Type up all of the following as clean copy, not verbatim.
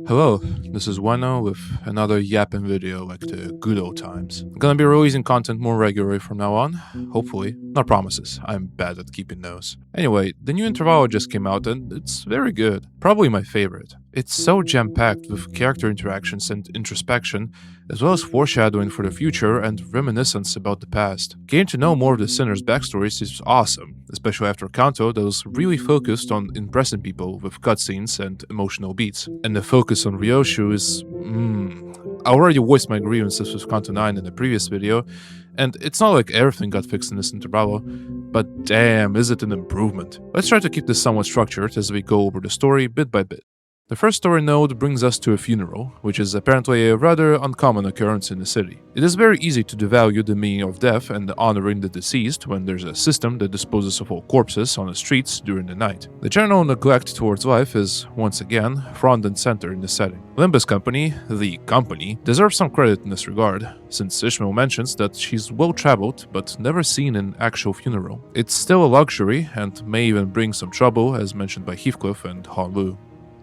Hello, this is Wano with another yapping video like the good old times. I'm gonna be releasing content more regularly from now on, hopefully. Not promises, I'm bad at keeping those. Anyway, the new Intervallo just came out and it's very good. Probably my favorite. It's so jam-packed with character interactions and introspection, as well as foreshadowing for the future and reminiscence about the past. Getting to know more of the sinners' backstories is awesome, especially after Kanto that was really focused on impressing people with cutscenes and emotional beats. And the focus on Ryoshu is... I already voiced my grievances with Kanto 9 in the previous video, and it's not like everything got fixed in this Intervallo, but damn, is it an improvement. Let's try to keep this somewhat structured as we go over the story bit by bit. The first story node brings us to a funeral, which is apparently a rather uncommon occurrence in the city. It is very easy to devalue the meaning of death and honoring the deceased when there's a system that disposes of all corpses on the streets during the night. The general neglect towards life is, once again, front and center in the setting. Limbus company, the company, deserves some credit in this regard, since Ishmael mentions that she's well-traveled but never seen an actual funeral. It's still a luxury and may even bring some trouble, as mentioned by Heathcliff and Hanlu.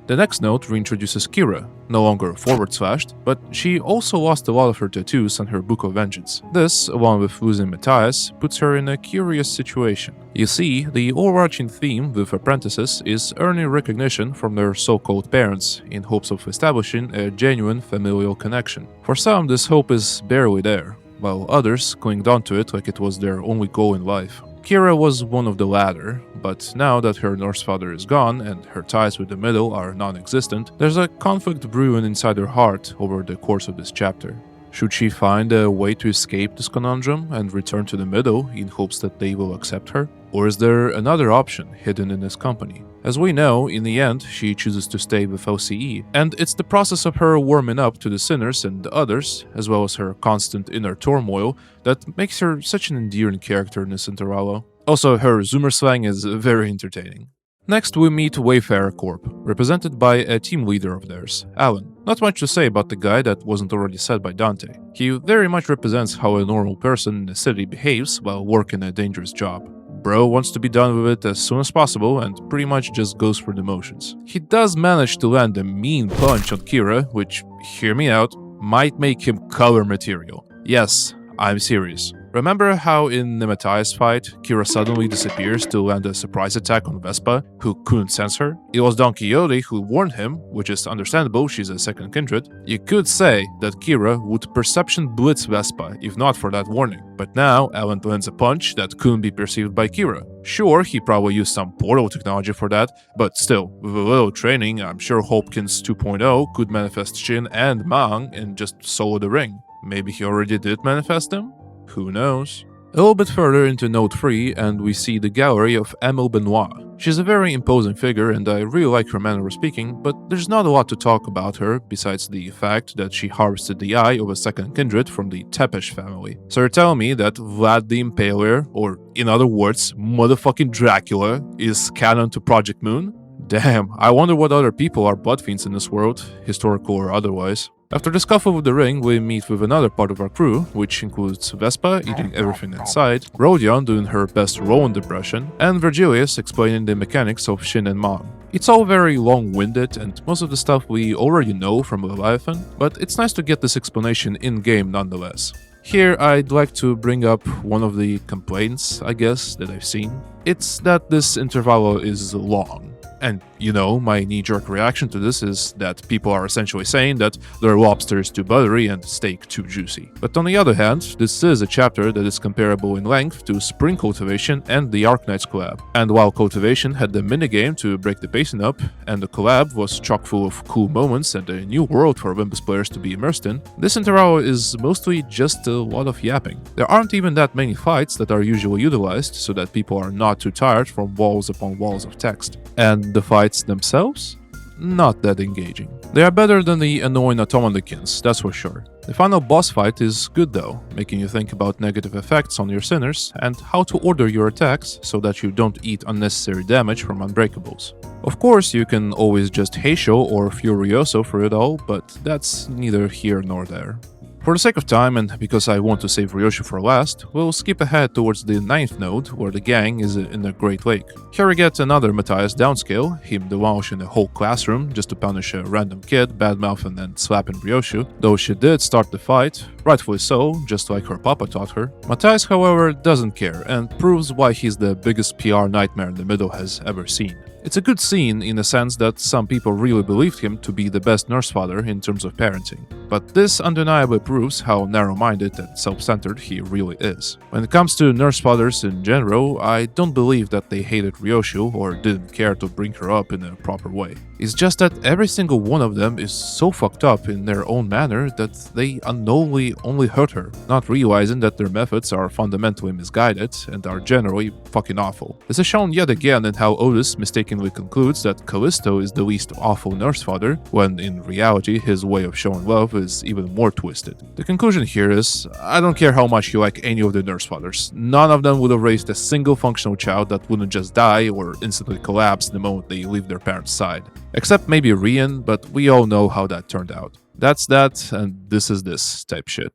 The next note reintroduces Kira, no longer forward-slashed, but she also lost a lot of her tattoos and her Book of Vengeance. This, along with losing Matthias, puts her in a curious situation. You see, the overarching theme with apprentices is earning recognition from their so-called parents, in hopes of establishing a genuine familial connection. For some, this hope is barely there, while others cling onto it like it was their only goal in life. Kira was one of the latter, but now that her Norse father is gone and her ties with the Middle are non-existent, there's a conflict brewing inside her heart over the course of this chapter. Should she find a way to escape this conundrum and return to the Middle in hopes that they will accept her? Or is there another option hidden in this company? As we know, in the end, she chooses to stay with LCE, and it's the process of her warming up to the sinners and the others, as well as her constant inner turmoil, that makes her such an endearing character in this Intervallo. Also, her Zoomer slang is very entertaining. Next, we meet Wayfarer Corp, represented by a team leader of theirs, Alan. Not much to say about the guy that wasn't already said by Dante. He very much represents how a normal person in a city behaves while working a dangerous job. Bro wants to be done with it as soon as possible and pretty much just goes for the motions. He does manage to land a mean punch on Kira, which, hear me out, might make him cover material. Yes, I'm serious. Remember how in the Matthias fight, Kira suddenly disappears to land a surprise attack on Vespa, who couldn't sense her? It was Don Quixote who warned him, which is understandable, she's a second kindred. You could say that Kira would perception blitz Vespa if not for that warning, but now Alan lands a punch that couldn't be perceived by Kira. Sure, he probably used some portal technology for that, but still, with a little training, I'm sure Hopkins 2.0 could manifest Shin and Mang and just solo the ring. Maybe he already did manifest them? Who knows? A little bit further into Note 3 and we see the gallery of Emile Benoit. She's a very imposing figure and I really like her manner of speaking, but there's not a lot to talk about her besides the fact that she harvested the eye of a second kindred from the Tepesh family. So you're telling me that Vlad the Impaler, or in other words, motherfucking Dracula, is canon to Project Moon? Damn, I wonder what other people are blood fiends in this world, historical or otherwise. After the scuffle with the ring, we meet with another part of our crew, which includes Vespa eating everything in sight, Rodion doing her best Rowan depression, and Virgilius explaining the mechanics of Shin and Mang. It's all very long-winded and most of the stuff we already know from Leviathan, but it's nice to get this explanation in-game nonetheless. Here I'd like to bring up one of the complaints, I guess, that I've seen. It's that this Intervallo is long. And, you know, my knee-jerk reaction to this is that people are essentially saying that their lobster is too buttery and steak too juicy. But on the other hand, this is a chapter that is comparable in length to Spring Cultivation and the Arknights collab. And while Cultivation had the minigame to break the pacing up, and the collab was chock full of cool moments and a new world for Limbus players to be immersed in, this Intervallo is mostly just a lot of yapping. There aren't even that many fights that are usually utilized so that people are not too tired from walls upon walls of text. And the fights themselves? Not that engaging. They are better than the annoying automaticons, that's for sure. The final boss fight is good though, making you think about negative effects on your sinners and how to order your attacks so that you don't eat unnecessary damage from unbreakables. Of course, you can always just Heisho or Furioso for it all, but that's neither here nor there. For the sake of time, and because I want to save Ryoshu for last, we'll skip ahead towards the 9th node, where the gang is in the Great Lake. Here we get another Matthias downscale, him demolishing a whole classroom just to punish a random kid, badmouthing and slapping Ryoshu, though she did start the fight, rightfully so, just like her papa taught her. Matthias, however, doesn't care, and proves why he's the biggest PR nightmare in the middle has ever seen. It's a good scene in the sense that some people really believed him to be the best nurse father in terms of parenting, but this undeniably proves how narrow-minded and self-centered he really is. When it comes to nurse fathers in general, I don't believe that they hated Ryoshu or didn't care to bring her up in a proper way. It's just that every single one of them is so fucked up in their own manner that they unknowingly only hurt her, not realizing that their methods are fundamentally misguided and are generally fucking awful. This is shown yet again in how Otis mistakenly concludes that Callisto is the least awful nurse father, when in reality his way of showing love is even more twisted. The conclusion here is, I don't care how much you like any of the nurse fathers, none of them would have raised a single functional child that wouldn't just die or instantly collapse the moment they leave their parents' side. Except maybe Rian, but we all know how that turned out. That's that, and this is this type shit.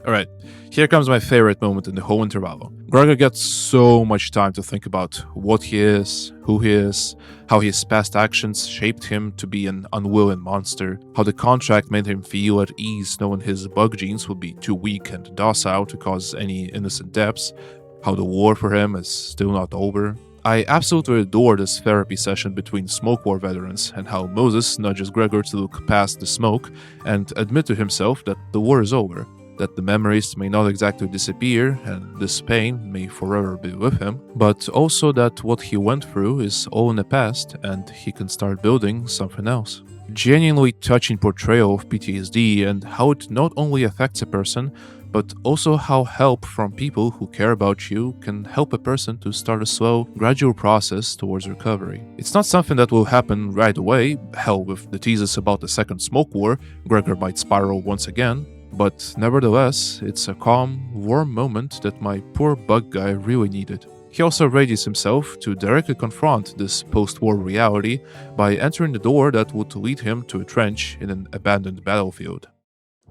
Alright, here comes my favorite moment in the whole Intervallo. Gregor gets so much time to think about what he is, who he is, how his past actions shaped him to be an unwilling monster, how the contract made him feel at ease knowing his bug genes would be too weak and docile to cause any innocent deaths, how the war for him is still not over. I absolutely adore this therapy session between Smoke War veterans and how Moses nudges Gregor to look past the smoke and admit to himself that the war is over, that the memories may not exactly disappear and this pain may forever be with him, but also that what he went through is all in the past and he can start building something else. Genuinely touching portrayal of PTSD and how it not only affects a person, but also how help from people who care about you can help a person to start a slow, gradual process towards recovery. It's not something that will happen right away. Hell, with the teases about the second Smoke War, Gregor might spiral once again, but nevertheless, it's a calm, warm moment that my poor bug guy really needed. He also readies himself to directly confront this post-war reality by entering the door that would lead him to a trench in an abandoned battlefield.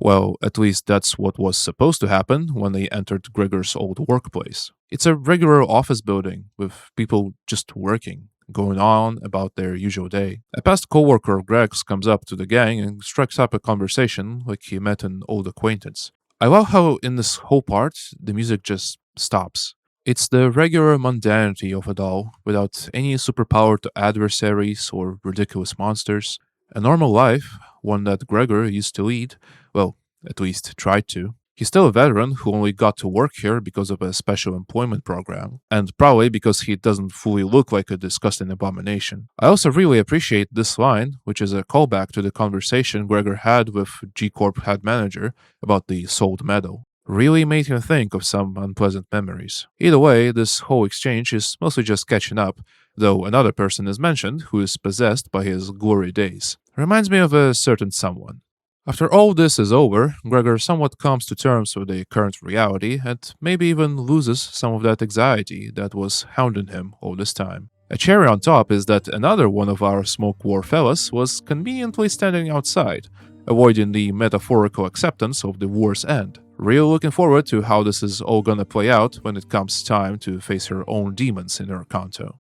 Well, at least that's what was supposed to happen when they entered Gregor's old workplace. It's a regular office building with people just working, going on about their usual day. A past co-worker of Greg's comes up to the gang and strikes up a conversation like he met an old acquaintance. I love how in this whole part, the music just stops. It's the regular mundanity of it all, without any superpowered adversaries or ridiculous monsters. A normal life, one that Gregor used to lead, well, at least tried to. He's still a veteran who only got to work here because of a special employment program, and probably because he doesn't fully look like a disgusting abomination. I also really appreciate this line, which is a callback to the conversation Gregor had with G-Corp head manager about the sold medal. Really made him think of some unpleasant memories. Either way, this whole exchange is mostly just catching up, though another person is mentioned who is possessed by his glory days. Reminds me of a certain someone. After all this is over, Gregor somewhat comes to terms with the current reality and maybe even loses some of that anxiety that was hounding him all this time. A cherry on top is that another one of our Smoke War fellas was conveniently standing outside, avoiding the metaphorical acceptance of the war's end. Really looking forward to how this is all gonna play out when it comes time to face her own demons in her canto.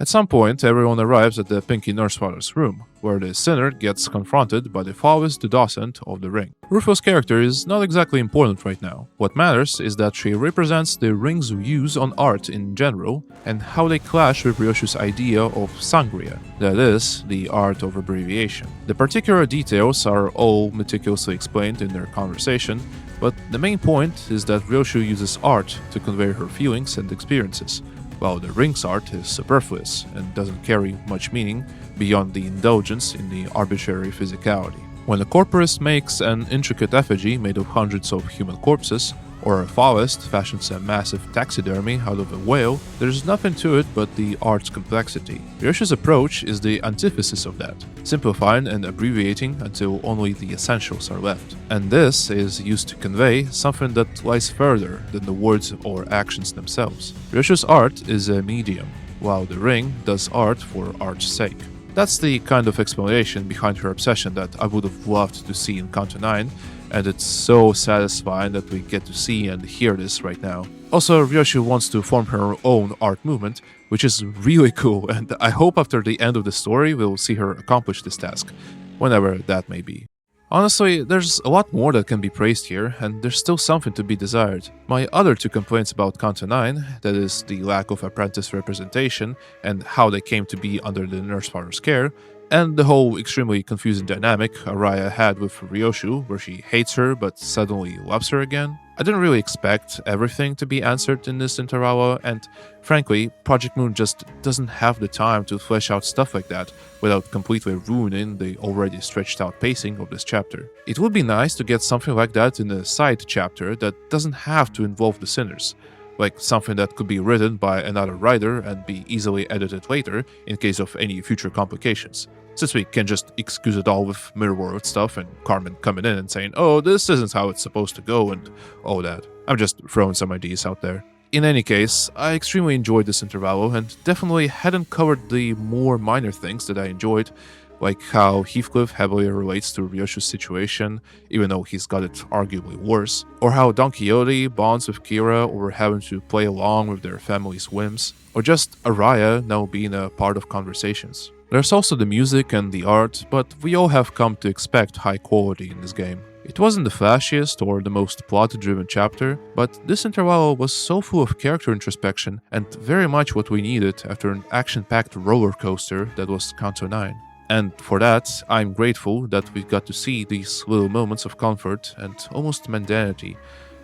At some point, everyone arrives at the Pinky Nurse Father's room, where the sinner gets confronted by the foulest docent of the ring. Rufio's character is not exactly important right now. What matters is that she represents the ring's views on art in general, and how they clash with Ryoshu's idea of sangria, that is, the art of abbreviation. The particular details are all meticulously explained in their conversation, but the main point is that Ryoshu uses art to convey her feelings and experiences, while the ring's art is superfluous and doesn't carry much meaning beyond the indulgence in the arbitrary physicality. When a corporist makes an intricate effigy made of hundreds of human corpses, or a Faust fashions a massive taxidermy out of a whale, there's nothing to it but the art's complexity. Ryoshu's approach is the antithesis of that, simplifying and abbreviating until only the essentials are left. And this is used to convey something that lies further than the words or actions themselves. Ryoshu's art is a medium, while the ring does art for art's sake. That's the kind of explanation behind her obsession that I would have loved to see in Kanto 9, and it's so satisfying that we get to see and hear this right now. Also, Ryoshu wants to form her own art movement, which is really cool, and I hope after the end of the story we'll see her accomplish this task, whenever that may be. Honestly, there's a lot more that can be praised here, and there's still something to be desired. My other two complaints about Kanto 9, that is the lack of apprentice representation and how they came to be under the nurse father's care, and the whole extremely confusing dynamic Araya had with Ryoshu, where she hates her but suddenly loves her again. I didn't really expect everything to be answered in this Intervallo, and frankly, Project Moon just doesn't have the time to flesh out stuff like that without completely ruining the already stretched out pacing of this chapter. It would be nice to get something like that in a side chapter that doesn't have to involve the sinners, like something that could be written by another writer and be easily edited later in case of any future complications. Since we can just excuse it all with Mirror World stuff and Carmen coming in and saying, oh, this isn't how it's supposed to go and all that. I'm just throwing some ideas out there. In any case, I extremely enjoyed this Intervallo and definitely hadn't covered the more minor things that I enjoyed, like how Heathcliff heavily relates to Ryoshu's situation, even though he's got it arguably worse, or how Don Quixote bonds with Kira over having to play along with their family's whims, or just Araya now being a part of conversations. There's also the music and the art, but we all have come to expect high quality in this game. It wasn't the flashiest or the most plot-driven chapter, but this Intervallo was so full of character introspection and very much what we needed after an action-packed roller coaster that was Kanto 9. And for that, I'm grateful that we got to see these little moments of comfort and almost mundanity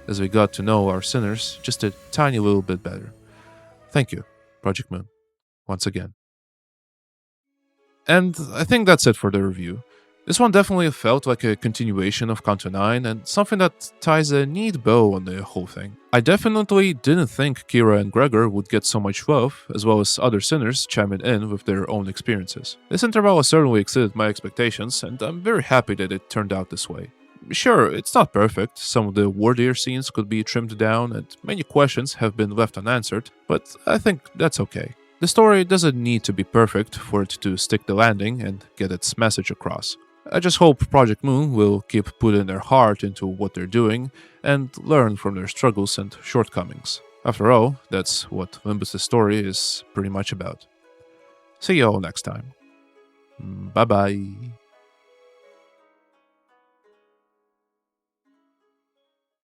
as we got to know our sinners just a tiny little bit better. Thank you, Project Moon, once again. And I think that's it for the review. This one definitely felt like a continuation of Kanto 9 and something that ties a neat bow on the whole thing. I definitely didn't think Kira and Gregor would get so much love, as well as other sinners chiming in with their own experiences. This Intervallo certainly exceeded my expectations, and I'm very happy that it turned out this way. Sure, it's not perfect, some of the wordier scenes could be trimmed down, and many questions have been left unanswered, but I think that's okay. The story doesn't need to be perfect for it to stick the landing and get its message across. I just hope Project Moon will keep putting their heart into what they're doing and learn from their struggles and shortcomings. After all, that's what Limbus' story is pretty much about. See you all next time. Bye bye.